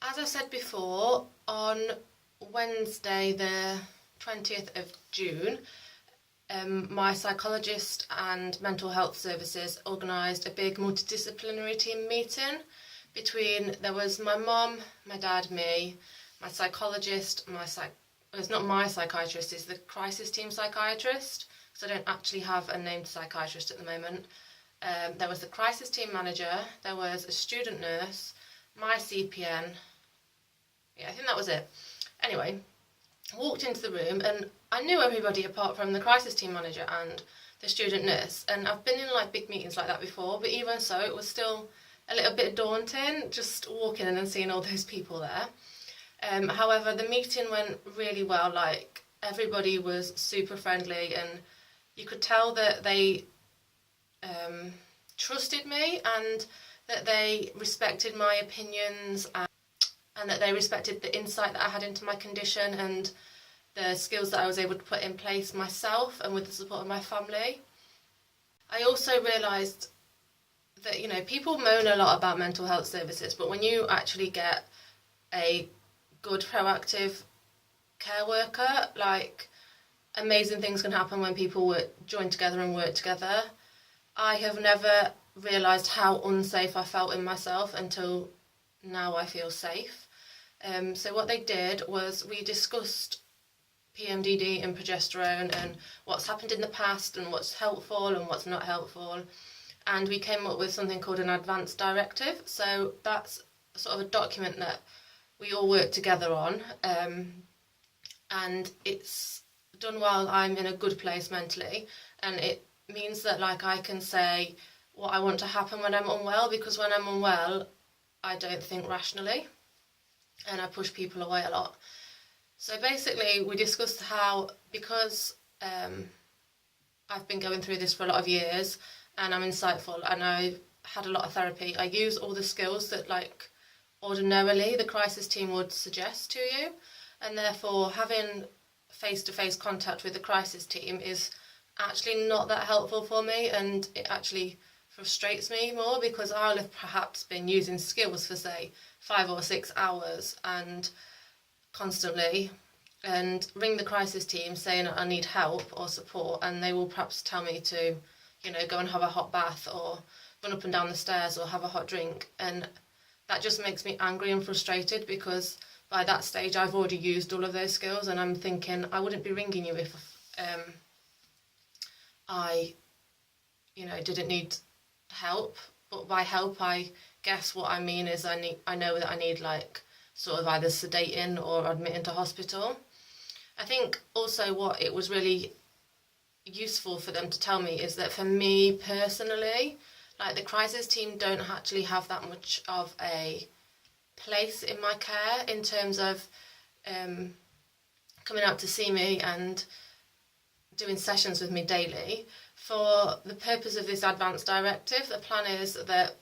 As I said before, on Wednesday the 20th of June, my psychologist and mental health services organised a big multidisciplinary team meeting there was my mum, my dad, me, my psychologist, it's not my psychiatrist, it's the crisis team psychiatrist, because I don't actually have a named psychiatrist at the moment. There was the crisis team manager, there was a student nurse, my CPN, I think that was it. Anyway, walked into the room and I knew everybody apart from the crisis team manager and the student nurse, and I've been in like big meetings like that before, but even so it was still a little bit daunting just walking in and seeing all those people there. However, the meeting went really well. Like, everybody was super friendly and you could tell that they trusted me and that they respected my opinions and that they respected the insight that I had into my condition and the skills that I was able to put in place myself and with the support of my family. I also realised that, people moan a lot about mental health services, but when you actually get a good proactive care worker, like, amazing things can happen when people join together and work together. I have never realised how unsafe I felt in myself until now I feel safe. So what they did was we discussed PMDD and progesterone and what's happened in the past and what's helpful and what's not helpful. And we came up with something called an advance directive. So that's sort of a document that we all work together on. And it's done while I'm in a good place mentally. And it means that, like, I can say what I want to happen when I'm unwell, because when I'm unwell, I don't think rationally. And I push people away a lot. So basically, we discussed how, because I've been going through this for a lot of years, and I'm insightful, and I've had a lot of therapy, I use all the skills that, like, ordinarily the crisis team would suggest to you, and therefore having face-to-face contact with the crisis team is actually not that helpful for me, and it actually frustrates me more, because I'll have perhaps been using skills for, say, 5 or 6 hours and constantly, and ring the crisis team saying I need help or support, and they will perhaps tell me to, go and have a hot bath or run up and down the stairs or have a hot drink, and that just makes me angry and frustrated, because by that stage I've already used all of those skills, and I'm thinking I wouldn't be ringing you if I didn't need help. But by help, I guess what I mean is I know that I need, like, sort of either sedating or admitting to hospital. I think also what it was really useful for them to tell me is that for me personally, like, the crisis team don't actually have that much of a place in my care in terms of coming out to see me and doing sessions with me daily. For the purpose of this advance directive, the plan is that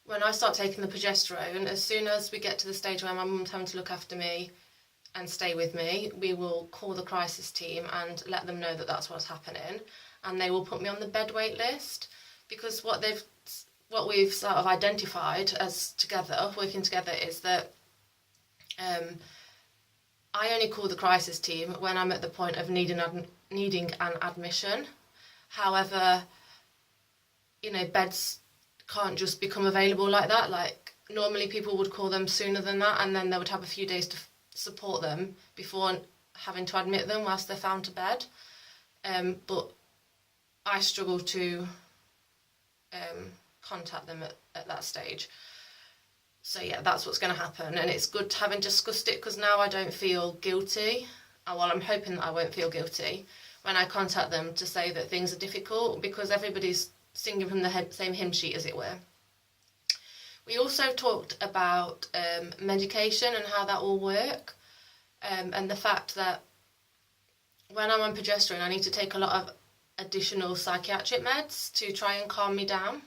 when I start taking the progesterone, as soon as we get to the stage where my mum's having to look after me and stay with me, we will call the crisis team and let them know that that's what's happening, and they will put me on the bed wait list, because what we've sort of identified as working together is that I only call the crisis team when I'm at the point of needing an admission. However, beds can't just become available like that. Like, normally people would call them sooner than that, and then they would have a few days to support them before having to admit them whilst they're found to bed. But I struggle to contact them at that stage. So yeah, that's what's going to happen, and it's good having discussed it, because now I don't feel guilty. Well, I'm hoping that I won't feel guilty when I contact them to say that things are difficult, because everybody's singing from the same hymn sheet, as it were. We also talked about medication and how that will work, and the fact that when I'm on progesterone, I need to take a lot of additional psychiatric meds to try and calm me down.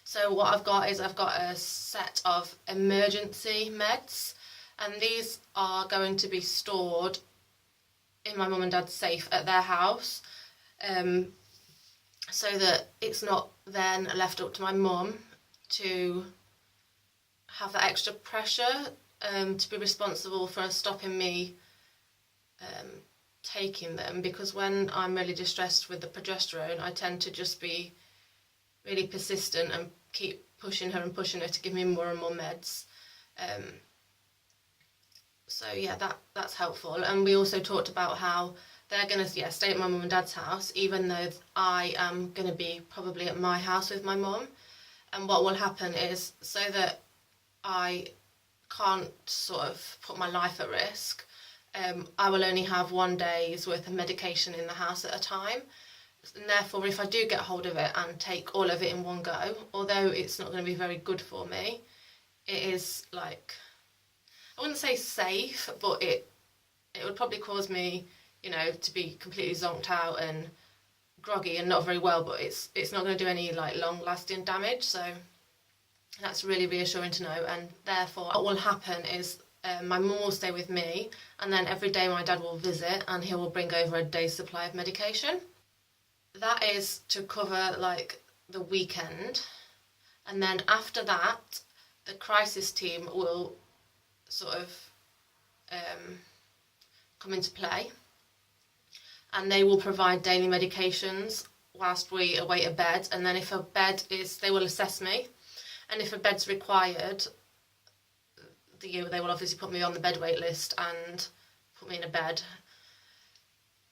So what I've got a set of emergency meds, and these are going to be stored in my mum and dad's safe at their house, so that it's not then left up to my mum to have that extra pressure to be responsible for stopping me taking them, because when I'm really distressed with the progesterone, I tend to just be really persistent and keep pushing her to give me more and more meds. So yeah, that's helpful. And we also talked about how they're going to stay at my mum and dad's house, even though I am going to be probably at my house with my mum. And what will happen is, so that I can't sort of put my life at risk, I will only have 1 day's worth of medication in the house at a time. And therefore, if I do get hold of it and take all of it in one go, although it's not going to be very good for me, it is, like, I wouldn't say safe, but it would probably cause me, you know, to be completely zonked out and groggy and not very well, but it's not going to do any, like, long-lasting damage. So that's really reassuring to know. And therefore, what will happen is my mum will stay with me, and then every day my dad will visit and he will bring over a day's supply of medication. That is to cover, like, the weekend. And then after that, the crisis team will sort of come into play, and they will provide daily medications whilst we await a bed. And then if a bed is, they will assess me, and if a bed's required, they will obviously put me on the bed wait list and put me in a bed.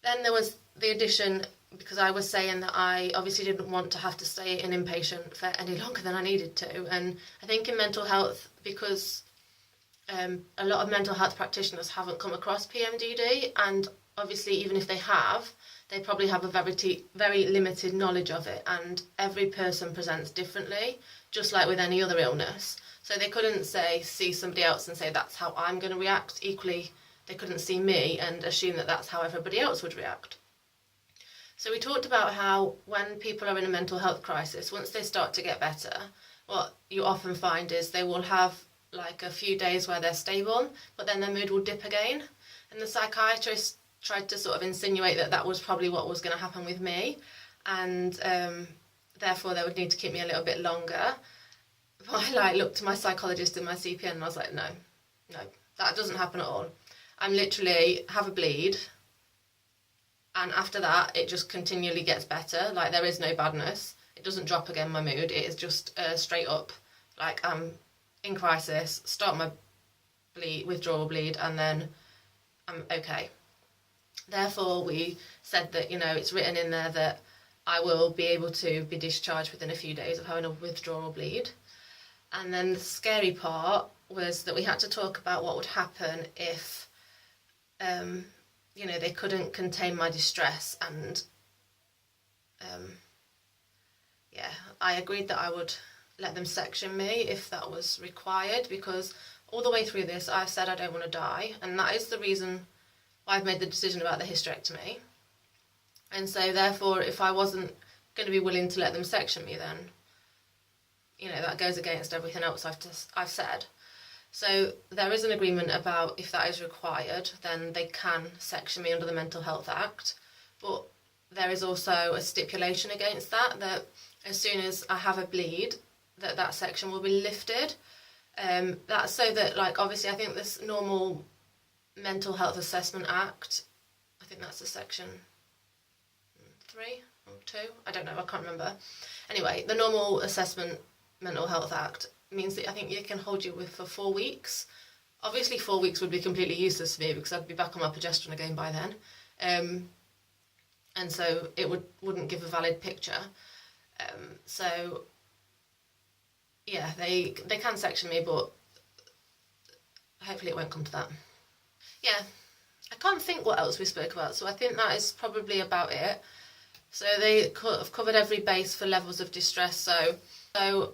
Then there was the addition, because I was saying that I obviously didn't want to have to stay in inpatient for any longer than I needed to. And I think in mental health, because a lot of mental health practitioners haven't come across PMDD, and obviously even if they have, they probably have a very limited knowledge of it, and every person presents differently, just like with any other illness. So they couldn't see somebody else and say that's how I'm going to react. Equally, they couldn't see me and assume that that's how everybody else would react. So we talked about how when people are in a mental health crisis, once they start to get better, what you often find is they will have like a few days where they're stable, but then their mood will dip again. And the psychiatrist tried to sort of insinuate that that was probably what was going to happen with me, and therefore they would need to keep me a little bit longer. But I looked to my psychologist and my CPN and I was like, no, that doesn't happen at all. I'm literally have a bleed, and after that it just continually gets better. Like, there is no badness. It doesn't drop again, my mood. It is just straight up, like, I'm in crisis, start my withdrawal bleed, and then I'm okay. Therefore, we said that, you know, it's written in there that I will be able to be discharged within a few days of having a withdrawal bleed. And then the scary part was that we had to talk about what would happen if, you know, they couldn't contain my distress. And I agreed that I would let them section me if that was required, because all the way through this I've said I don't want to die, and that is the reason why I've made the decision about the hysterectomy. And so therefore, if I wasn't going to be willing to let them section me, then, you know, that goes against everything else I've said. So there is an agreement about if that is required, then they can section me under the Mental Health Act. But there is also a stipulation against that, that as soon as I have a bleed, that section will be lifted. That's so that, like, obviously I think this normal Mental Health Assessment Act, I think that's a section 3 or 2, I don't know, I can't remember. Anyway, the normal assessment Mental Health Act means that I think you can hold you for 4 weeks. Obviously 4 weeks would be completely useless for me because I'd be back on my progesterone again by then. And so it wouldn't give a valid picture. So yeah, they can section me, but hopefully it won't come to that. Yeah, I can't think what else we spoke about, so I think that is probably about it. So they have covered every base for levels of distress. So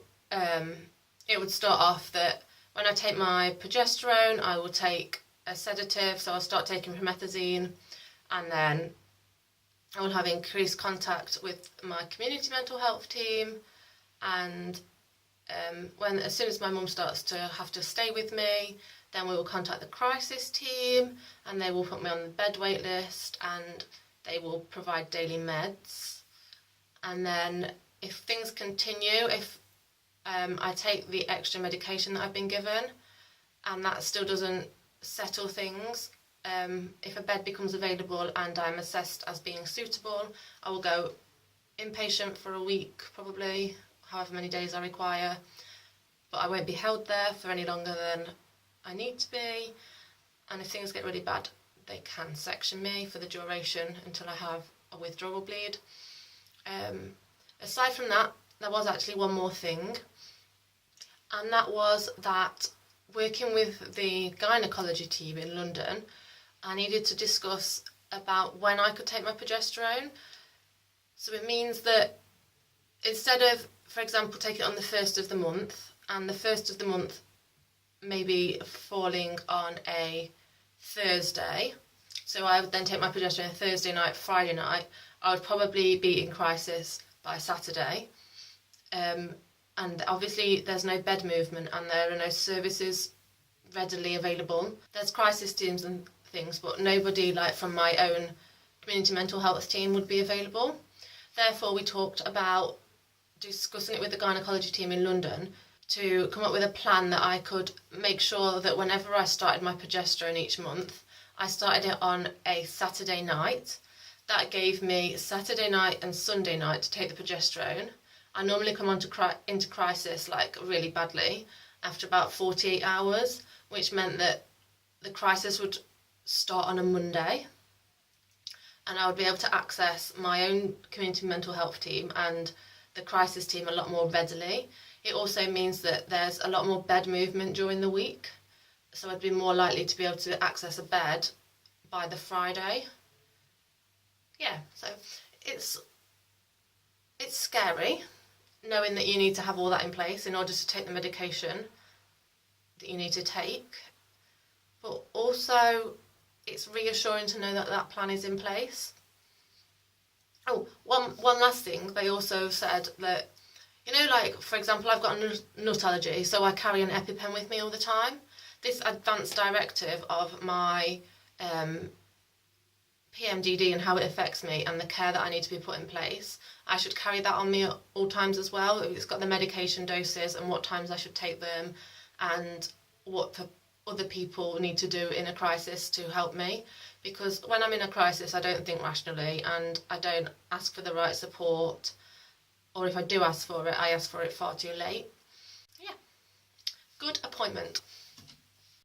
it would start off that when I take my progesterone, I will take a sedative, so I'll start taking promethazine, and then I will have increased contact with my community mental health team, and as soon as my mum starts to have to stay with me, then we will contact the crisis team, and they will put me on the bed wait list, and they will provide daily meds. And then if things continue, if I take the extra medication that I've been given, and that still doesn't settle things. If a bed becomes available and I'm assessed as being suitable, I will go inpatient for a week, probably, however many days I require, but I won't be held there for any longer than I need to be, and if things get really bad, they can section me for the duration until I have a withdrawal bleed. Aside from that, there was actually one more thing, and that was that working with the gynecology team in London, I needed to discuss about when I could take my progesterone. So it means that instead of, for example, taking it on the 1st of the month, and the 1st of the month maybe falling on a Thursday, so I would then take my progesterone Thursday night, Friday night, I would probably be in crisis by Saturday. And obviously there's no bed movement and there are no services readily available. There's crisis teams and things, but nobody like from my own community mental health team would be available. Therefore, we talked about discussing it with the gynecology team in London to come up with a plan that I could make sure that whenever I started my progesterone each month, I started it on a Saturday night. That gave me Saturday night and Sunday night to take the progesterone. I normally come into crisis like really badly after about 48 hours, which meant that the crisis would start on a Monday, and I would be able to access my own community mental health team and the crisis team a lot more readily. It also means that there's a lot more bed movement during the week, so I'd be more likely to be able to access a bed by the Friday. Yeah, so it's scary knowing that you need to have all that in place in order to take the medication that you need to take, but also it's reassuring to know that that plan is in place. Oh, one last thing, they also said that, you know, like, for example, I've got a nut allergy, so I carry an EpiPen with me all the time. This advanced directive of my PMDD and how it affects me and the care that I need to be put in place, I should carry that on me at all times as well. It's got the medication doses and what times I should take them and what other people need to do in a crisis to help me, because when I'm in a crisis I don't think rationally and I don't ask for the right support, or if I do ask for it, I ask for it far too late. Yeah, good appointment.